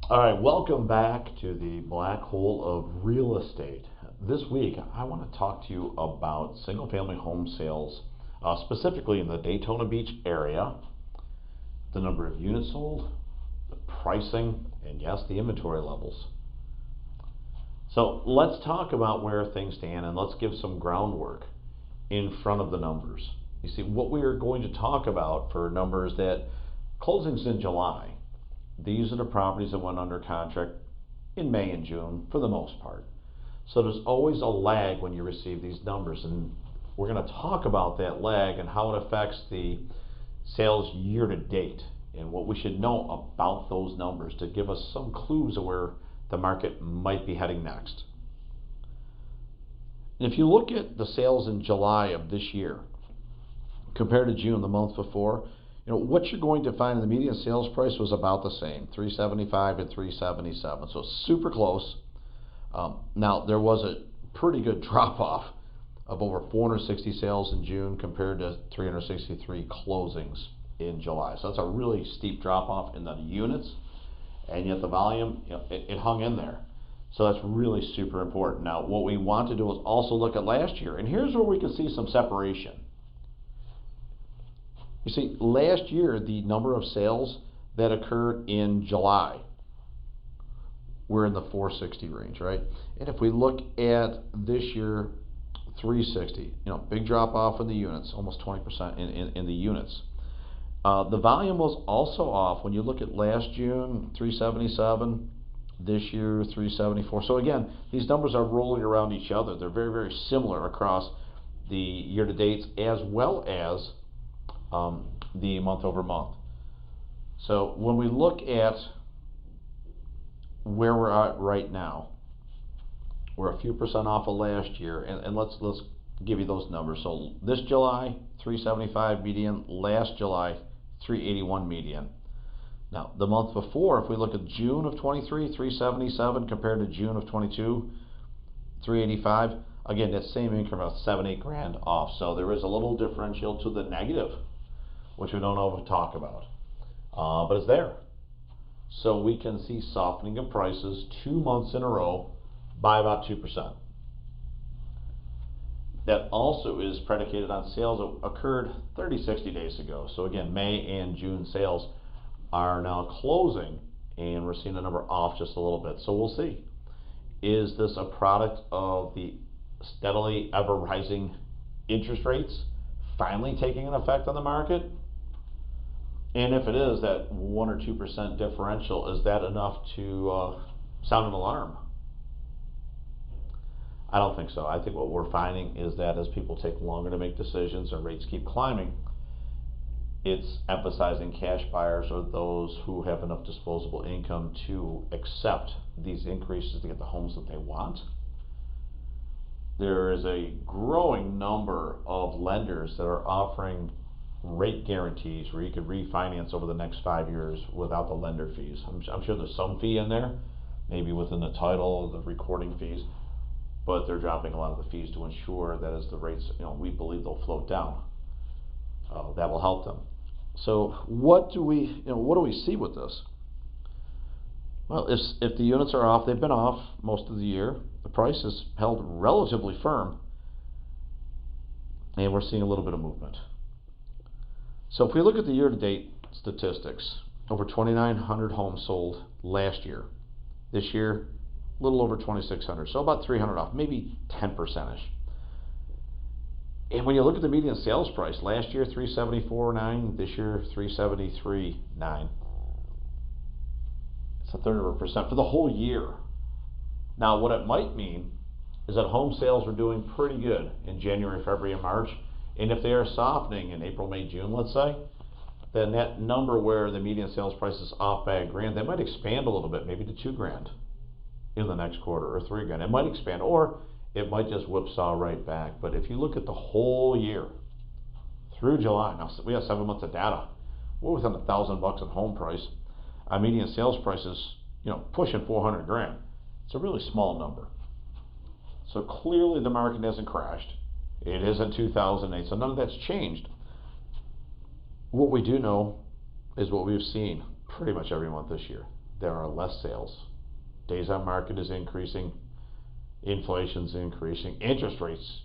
All right, welcome back to the black hole of real estate. This week, I want to talk to you about single family home sales, specifically in the Daytona Beach area, the number of units sold, the pricing, and yes, the inventory levels. So let's talk about where things stand and let's give some groundwork in front of the numbers. You see, what we are going to talk about for numbers that closings in July, these are the properties that went under contract in May and June for the most part. So there's always a lag when you receive these numbers, and we're going to talk about that lag and how it affects the sales year to date and what we should know about those numbers to give us some clues of where the market might be heading next. If you look at the sales in July of this year compared to June, the month before, what you're going to find, the median sales price was about the same, 375 and 377, so super close. Now there was a pretty good drop off of over 460 sales in June compared to 363 closings in July. So that's a really steep drop off in the units, and yet the volume, it hung in there. So that's really super important. Now what we want to do is also look at last year, and here's where we can see some separation. You see, last year, the number of sales that occurred in July were in the 460 range, right? And if we look at this year, 360, big drop off in the units, almost 20% in the units. The volume was also off when you look at last June, 377, this year, 374. So again, these numbers are rolling around each other. They're very, very similar across the year to dates as well as the month over month. So when we look at where we're at right now, we're a few percent off of last year, and let's give you those numbers. So this July, 375 median. Last July, 381 median. Now the month before, if we look at June of 23, 377 compared to June of 22, 385. Again, that same increment of 7-8 grand off. So there is a little differential to the negative, which we don't know to talk about, but it's there. So we can see softening of prices 2 months in a row by about 2%. That also is predicated on sales that occurred 30, 60 days ago. So again, May and June sales are now closing, and we're seeing the number off just a little bit. So we'll see. Is this a product of the steadily ever rising interest rates finally taking an effect on the market? And if it is, that 1 or 2% differential, is that enough to sound an alarm? I don't think so. I think what we're finding is that as people take longer to make decisions and rates keep climbing, it's emphasizing cash buyers or those who have enough disposable income to accept these increases to get the homes that they want. There is a growing number of lenders that are offering rate guarantees where you could refinance over the next 5 years without the lender fees. I'm sure there's some fee in there, maybe within the title, the recording fees, but they're dropping a lot of the fees to ensure that as the rates, we believe they'll float down. That will help them. So what do we see with this? Well, if the units are off, they've been off most of the year. The price is held relatively firm, and we're seeing a little bit of movement. So if we look at the year-to-date statistics, over 2,900 homes sold last year. This year, a little over 2,600, so about 300 off, maybe 10%ish. And when you look at the median sales price, last year 374.9, this year 373.9. It's a third of a percent for the whole year. Now, what it might mean is that home sales are doing pretty good in January, February, and March. And if they are softening in April, May, June, let's say, then that number where the median sales price is off by $1,000, they might expand a little bit, maybe to $2,000 in the next quarter, or $3,000. It might expand, or it might just whipsaw right back. But if you look at the whole year through July, now we have 7 months of data, we're within $1,000 in home price. Our median sales price is, pushing $400,000. It's a really small number. So clearly the market hasn't crashed. It is in 2008, so none of that's changed. What we do know is what we've seen pretty much every month this year. there are less sales. Days on market is increasing, inflation's increasing, interest rates,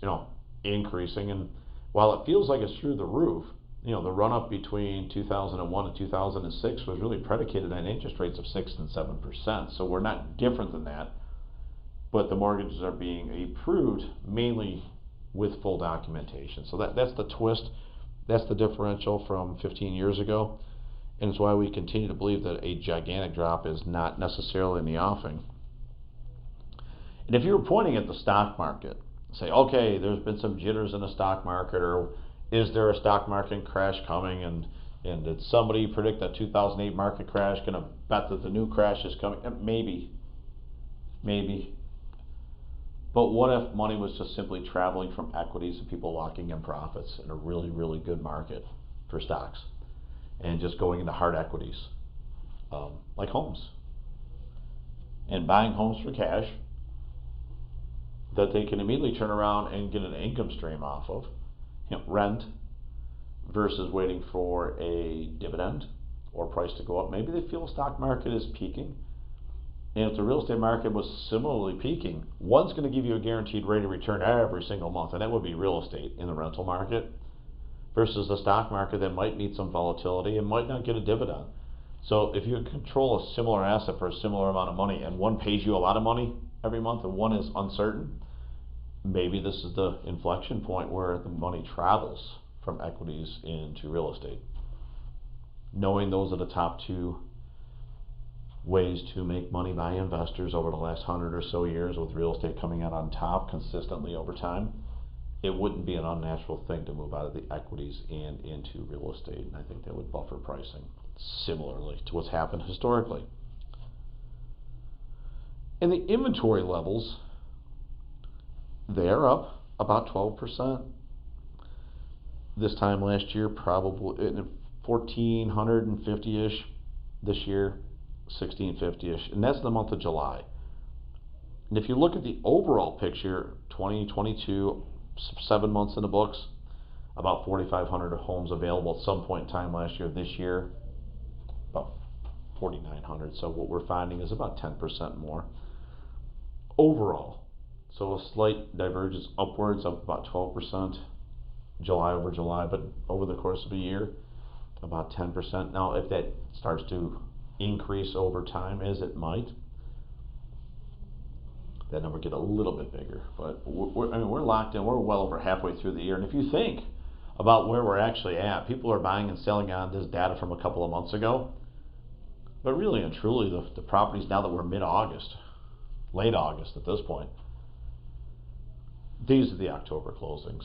increasing, and while it feels like it's through the roof, the run up between 2001 and 2006 was really predicated on interest rates of 6 and 7%. So we're not different than that, but the mortgages are being approved mainly with full documentation. So that's the twist. That's the differential from 15 years ago. And it's why we continue to believe that a gigantic drop is not necessarily in the offing. And if you were pointing at the stock market, say, okay, there's been some jitters in the stock market, or is there a stock market crash coming, and did somebody predict that 2008 market crash, going to bet that the new crash is coming? Maybe. But what if money was just simply traveling from equities and people locking in profits in a really, really good market for stocks and just going into hard equities, like homes, and buying homes for cash that they can immediately turn around and get an income stream off of, rent, versus waiting for a dividend or price to go up? Maybe they feel the stock market is peaking, and if the real estate market was similarly peaking, one's going to give you a guaranteed rate of return every single month, and that would be real estate in the rental market, versus the stock market that might meet some volatility and might not get a dividend. So if you control a similar asset for a similar amount of money, and one pays you a lot of money every month and one is uncertain, maybe this is the inflection point where the money travels from equities into real estate. Knowing those are the top two ways to make money by investors over the last 100 or so years, with real estate coming out on top consistently over time, it wouldn't be an unnatural thing to move out of the equities and into real estate. And I think that would buffer pricing similarly to what's happened historically. And the inventory levels, they're up about 12%. This time last year, probably 1,450-ish. This year, 1,650-ish. And that's the month of July. And if you look at the overall picture, 2022, 7 months in the books, about 4,500 homes available at some point in time last year. This year, about 4,900. So what we're finding is about 10% more overall. So a slight divergence upwards of about 12%, July over July, but over the course of a year, about 10%. Now, if that starts to increase over time, as it might, that number get a little bit bigger. But we're locked in. We're well over halfway through the year. And if you think about where we're actually at, people are buying and selling on this data from a couple of months ago. But really and truly, the properties, now that we're mid-August, late August at this point, these are the October closings.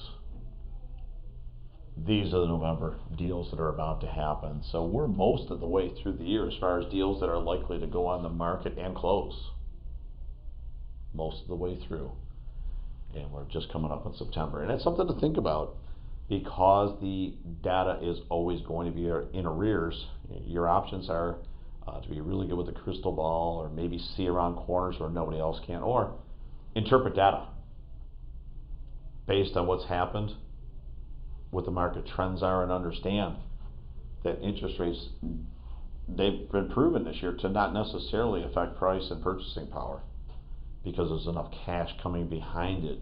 These are the November deals that are about to happen. So we're most of the way through the year as far as deals that are likely to go on the market and close. Most of the way through. And we're just coming up in September. And that's something to think about, because the data is always going to be in arrears. Your options are to be really good with a crystal ball, or maybe see around corners where nobody else can, or interpret data based on what's happened, what the market trends are, and understand that interest rates, they've been proven this year to not necessarily affect price and purchasing power, because there's enough cash coming behind it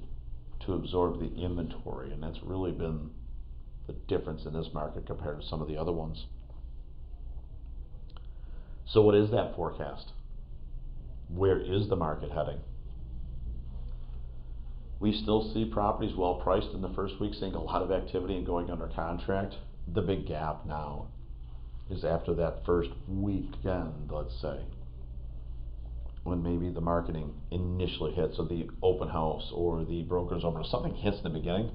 to absorb the inventory. And that's really been the difference in this market compared to some of the other ones. So what is that forecast? Where is the market heading? We still see properties well priced in the first week, seeing a lot of activity and going under contract. The big gap now is after that first weekend, let's say, when maybe the marketing initially hits, or the open house or the broker's open, or something hits in the beginning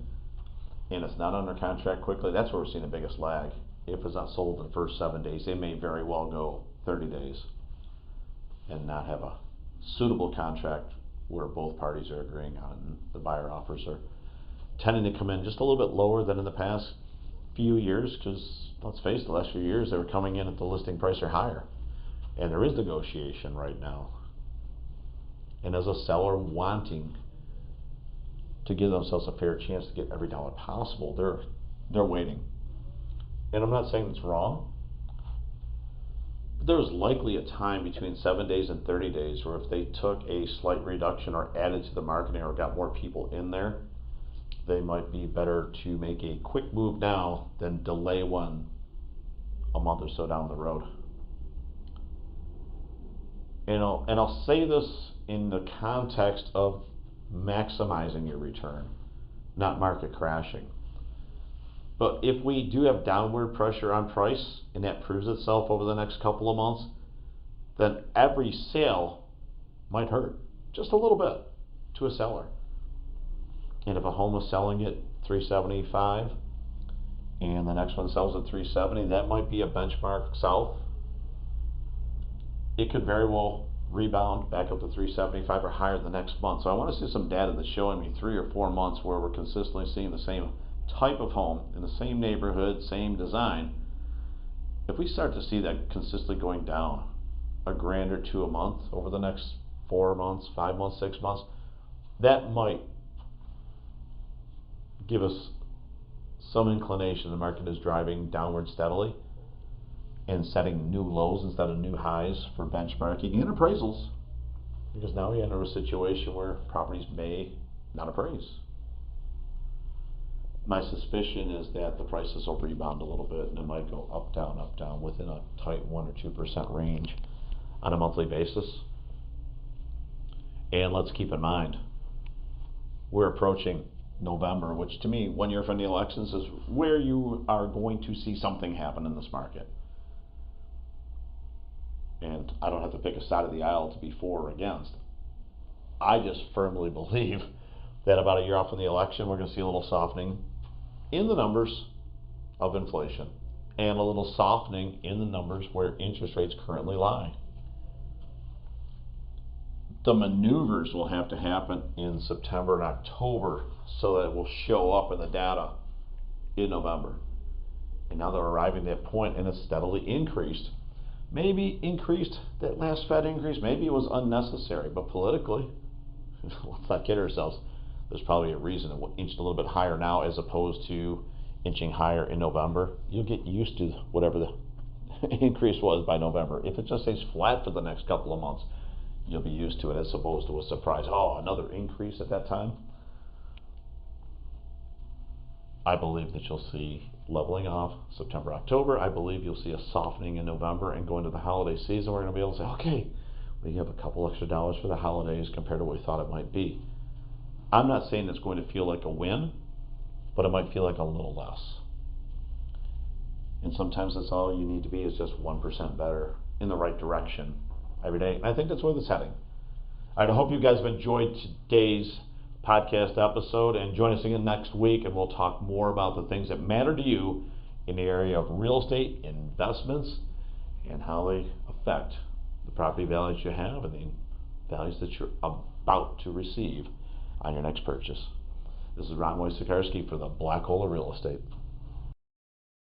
and it's not under contract quickly. That's where we're seeing the biggest lag. If it's not sold in the first 7 days, they may very well go 30 days and not have a suitable contract where both parties are agreeing on it, and the buyer offers are tending to come in just a little bit lower than in the past few years, because let's face it, the last few years they were coming in at the listing price or higher, and there is negotiation right now. And as a seller wanting to give themselves a fair chance to get every dollar possible, they're waiting. And I'm not saying it's wrong, but there's likely a time between 7 days and 30 days where if they took a slight reduction or added to the marketing or got more people in there, they might be better to make a quick move now than delay one a month or so down the road. And I'll say this in the context of maximizing your return, not market crashing. But if we do have downward pressure on price and that proves itself over the next couple of months, then every sale might hurt just a little bit to a seller. And if a home is selling at 375 and the next one sells at 370, that might be a benchmark south. It could very well rebound back up to 375 or higher the next month. So I want to see some data that's showing me 3 or 4 months where we're consistently seeing the same type of home in the same neighborhood, same design. If we start to see that consistently going down $1,000 or $2,000 a month over the next 4 months, 5 months, 6 months, that might give us some inclination the market is driving downward steadily and setting new lows instead of new highs for benchmarking and appraisals, because now we enter a situation where properties may not appraise. My suspicion is that the prices will rebound a little bit and it might go up, down within a tight 1 or 2% range on a monthly basis. And let's keep in mind, we're approaching November, which to me, 1 year from the elections, is where you are going to see something happen in this market. And I don't have to pick a side of the aisle to be for or against. I just firmly believe that about a year off from the election, we're going to see a little softening in the numbers of inflation and a little softening in the numbers where interest rates currently lie. The maneuvers will have to happen in September and October so that it will show up in the data in November. And now they're arriving at that point and it's steadily increased. Maybe increased, that last Fed increase, maybe it was unnecessary, but politically, let's not kid ourselves, there's probably a reason it inched a little bit higher now as opposed to inching higher in November. You'll get used to whatever the increase was by November. If it just stays flat for the next couple of months, you'll be used to it as opposed to a surprise. Oh, another increase at that time. I believe that you'll see leveling off September, October. I believe you'll see a softening in November, and going to the holiday season, we're going to be able to say, okay, we have a couple extra dollars for the holidays compared to what we thought it might be. I'm not saying it's going to feel like a win, but it might feel like a little less. And sometimes that's all you need to be, is just 1% better in the right direction every day. And I think that's where it's heading. I hope you guys have enjoyed today's podcast episode, and join us again next week, and we'll talk more about the things that matter to you in the area of real estate investments and how they affect the property values you have and the values that you're about to receive on your next purchase. This is Ron Wojciechowski for the Black Hole of Real Estate.